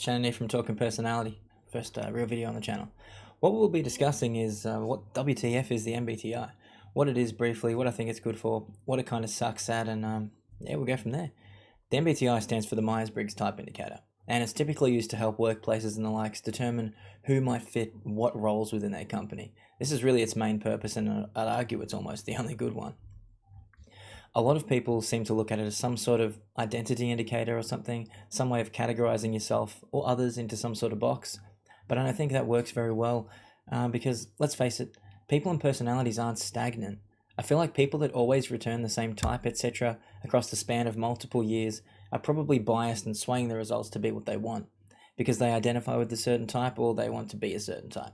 Shannon here from Talking Personality. First real video on the channel. What we'll be discussing is what WTF is the MBTI, what it is briefly, what I think it's good for, what it kind of sucks at, and yeah, we'll go from there. The MBTI stands for the Myers-Briggs Type Indicator, and it's typically used to help workplaces and the likes determine who might fit what roles within their company. This is really its main purpose, and I'd argue it's almost the only good one. A lot of people seem to look at it as some sort of identity indicator or something, some way of categorizing yourself or others into some sort of box. But I don't think that works very well because, let's face it, people and personalities aren't stagnant. I feel like people that always return the same type, etc., across the span of multiple years are probably biased and swaying the results to be what they want because they identify with a certain type or they want to be a certain type.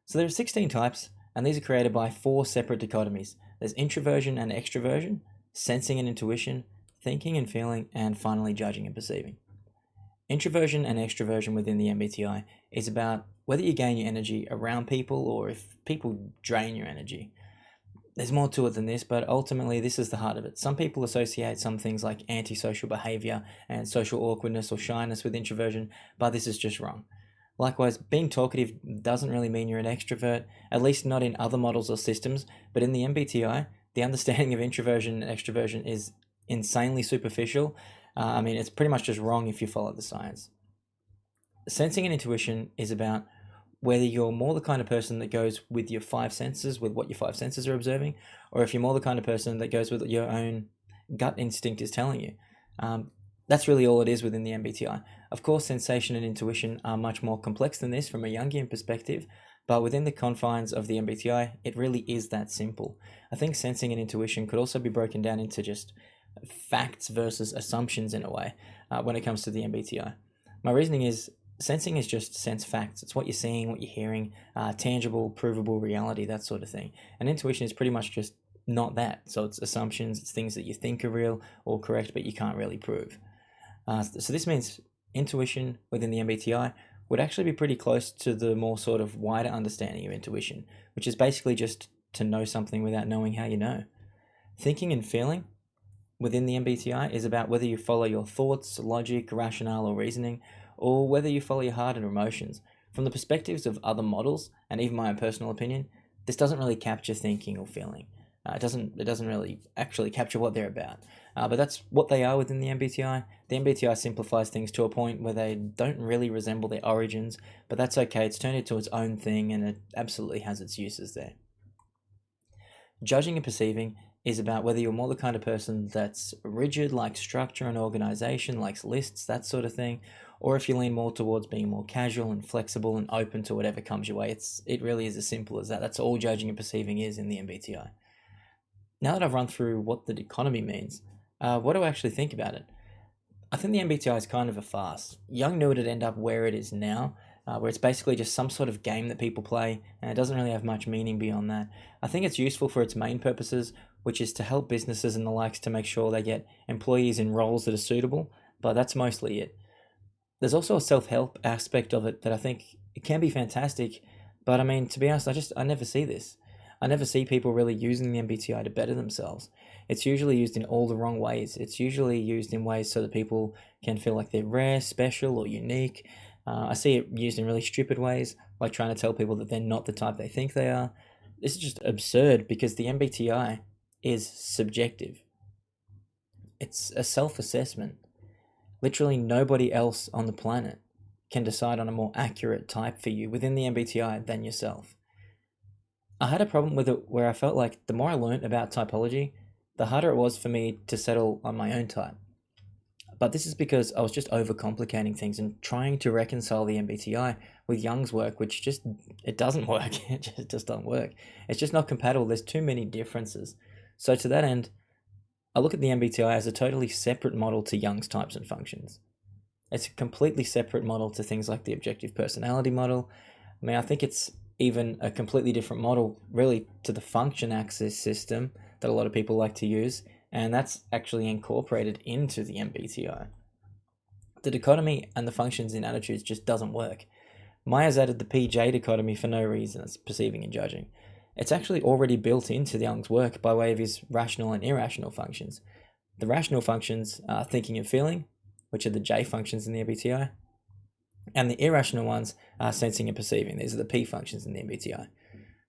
So there are 16 types, and these are created by 4 separate dichotomies. There's introversion and extroversion, sensing and intuition, thinking and feeling, and finally judging and perceiving. Introversion and extroversion within the MBTI is about whether you gain your energy around people or if people drain your energy. There's more to it than this, but ultimately this is the heart of it. Some people associate some things like antisocial behavior and social awkwardness or shyness with introversion, but this is just wrong. Likewise, being talkative doesn't really mean you're an extrovert, at least not in other models or systems, but in the MBTI, the understanding of introversion and extroversion is insanely superficial. It's pretty much just wrong if you follow the science. Sensing and intuition is about whether you're more the kind of person that goes with your 5 senses, with what your 5 senses are observing, or if you're more the kind of person that goes with what your own gut instinct is telling you. That's really all it is within the MBTI. Of course, sensation and intuition are much more complex than this from a Jungian perspective, but within the confines of the MBTI, it really is that simple. I think sensing and intuition could also be broken down into just facts versus assumptions in a way when it comes to the MBTI. My reasoning is sensing is just sense facts. It's what you're seeing, what you're hearing, tangible, provable reality, that sort of thing. And intuition is pretty much just not that. So it's assumptions, it's things that you think are real or correct, but you can't really prove. So this means intuition within the MBTI would actually be pretty close to the more sort of wider understanding of intuition, which is basically just to know something without knowing how you know. Thinking and feeling within the MBTI is about whether you follow your thoughts, logic, rationale, or reasoning, or whether you follow your heart and emotions. From the perspectives of other models, and even my own personal opinion, this doesn't really capture thinking or feeling. It doesn't really actually capture what they're about. But that's what they are within the MBTI. The MBTI simplifies things to a point where they don't really resemble their origins, but that's okay. It's turned into its own thing, and it absolutely has its uses there. Judging and perceiving is about whether you're more the kind of person that's rigid, likes structure and organization, likes lists, that sort of thing, or if you lean more towards being more casual and flexible and open to whatever comes your way. It really is as simple as that. That's all judging and perceiving is in the MBTI. Now that I've run through what the dichotomy means, what do I actually think about it? I think the MBTI is kind of a farce. Jung knew it'd end up where it is now, where it's basically just some sort of game that people play, and it doesn't really have much meaning beyond that. I think it's useful for its main purposes, which is to help businesses and the likes to make sure they get employees in roles that are suitable, but that's mostly it. There's also a self-help aspect of it that I think it can be fantastic, but to be honest, I never see this. I never see people really using the MBTI to better themselves. It's usually used in all the wrong ways. It's usually used in ways so that people can feel like they're rare, special, or unique. I see it used in really stupid ways, like trying to tell people that they're not the type they think they are. This is just absurd because the MBTI is subjective. It's a self-assessment. Literally nobody else on the planet can decide on a more accurate type for you within the MBTI than yourself. I had a problem with it where I felt like the more I learned about typology, the harder it was for me to settle on my own type. But this is because I was just overcomplicating things and trying to reconcile the MBTI with Jung's work, which it doesn't work. It just doesn't work. It's just not compatible. There's too many differences. So to that end, I look at the MBTI as a totally separate model to Jung's types and functions. It's a completely separate model to things like the objective personality model. I think it's even a completely different model really to the function axis system that a lot of people like to use, and that's actually incorporated into the MBTI. The dichotomy and the functions in attitudes just doesn't work. Myers added the PJ dichotomy for no reason. It's perceiving and judging. It's actually already built into Jung's work by way of his rational and irrational functions. The rational functions are thinking and feeling, which are the J functions in the MBTI, And the irrational ones are sensing and perceiving. These are the P functions in the MBTI.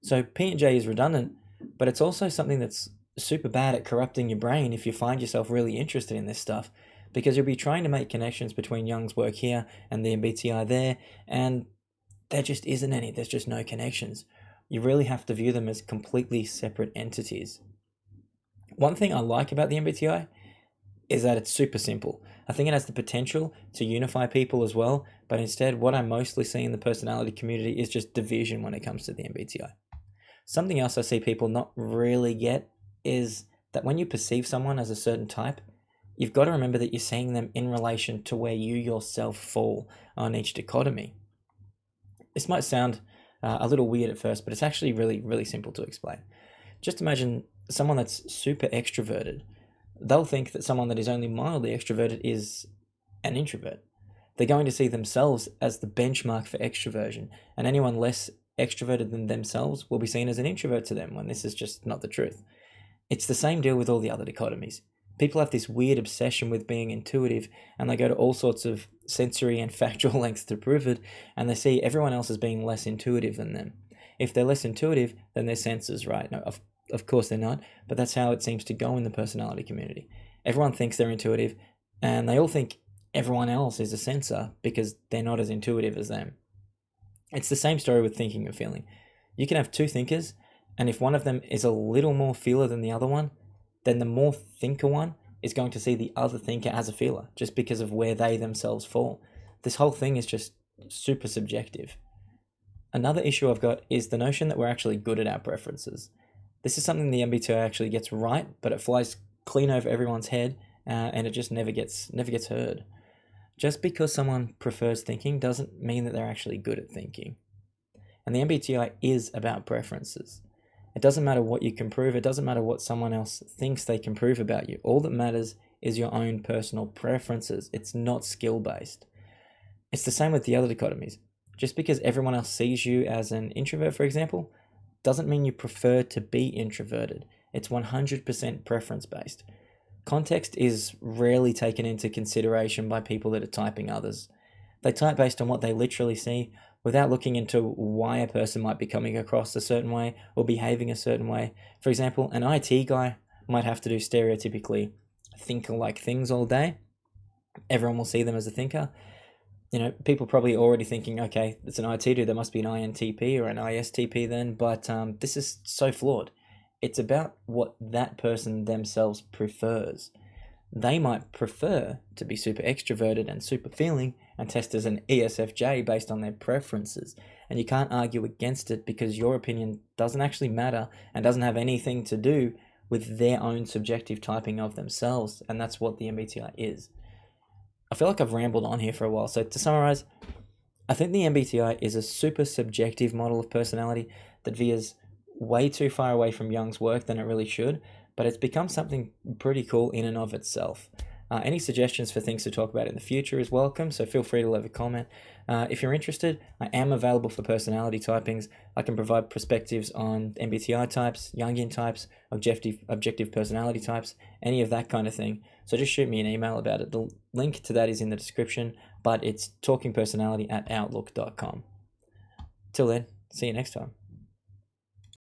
So P and J is redundant, but it's also something that's super bad at corrupting your brain if you find yourself really interested in this stuff, because you'll be trying to make connections between Jung's work here and the MBTI there, and there just isn't any. There's just no connections. You really have to view them as completely separate entities. One thing I like about the MBTI is that it's super simple. I think it has the potential to unify people as well, but instead what I mostly see in the personality community is just division when it comes to the MBTI. Something else I see people not really get is that when you perceive someone as a certain type, you've got to remember that you're seeing them in relation to where you yourself fall on each dichotomy. This might sound a little weird at first, but it's actually really, really simple to explain. Just imagine someone that's super extroverted. They'll think that someone that is only mildly extroverted is an introvert. They're going to see themselves as the benchmark for extroversion, and anyone less extroverted than themselves will be seen as an introvert to them, when this is just not the truth. It's the same deal with all the other dichotomies. People have this weird obsession with being intuitive, and they go to all sorts of sensory and factual lengths to prove it, and they see everyone else as being less intuitive than them. If they're less intuitive, then their senses, right? No, of course they're not, but that's how it seems to go in the personality community. Everyone thinks they're intuitive, and they all think everyone else is a sensor because they're not as intuitive as them. It's the same story with thinking and feeling. You can have two thinkers, and if one of them is a little more feeler than the other one, then the more thinker one is going to see the other thinker as a feeler, just because of where they themselves fall. This whole thing is just super subjective. Another issue I've got is the notion that we're actually good at our preferences. This is something the MBTI actually gets right, but it flies clean over everyone's head, and it just never gets heard. Just because someone prefers thinking doesn't mean that they're actually good at thinking. And the MBTI is about preferences. It doesn't matter what you can prove. It doesn't matter what someone else thinks they can prove about you. All that matters is your own personal preferences. It's not skill-based. It's the same with the other dichotomies. Just because everyone else sees you as an introvert, for example, doesn't mean you prefer to be introverted. It's 100% preference-based. Context is rarely taken into consideration by people that are typing others. They type based on what they literally see, without looking into why a person might be coming across a certain way or behaving a certain way. For example, an IT guy might have to do stereotypically thinker-like things all day. Everyone will see them as a thinker. People probably already thinking, okay, it's an IT dude, there must be an INTP or an ISTP then, but this is so flawed. It's about what that person themselves prefers. They might prefer to be super extroverted and super feeling and test as an ESFJ based on their preferences. And you can't argue against it because your opinion doesn't actually matter and doesn't have anything to do with their own subjective typing of themselves. And that's what the MBTI is. I feel like I've rambled on here for a while. So to summarize, I think the MBTI is a super subjective model of personality that veers way too far away from Jung's work than it really should, but it's become something pretty cool in and of itself. Any suggestions for things to talk about in the future is welcome, so feel free to leave a comment. If you're interested, I am available for personality typings. I can provide perspectives on MBTI types, Jungian types, objective personality types, any of that kind of thing. So just shoot me an email about it. The link to that is in the description, but it's talkingpersonality@outlook.com. Till then, see you next time.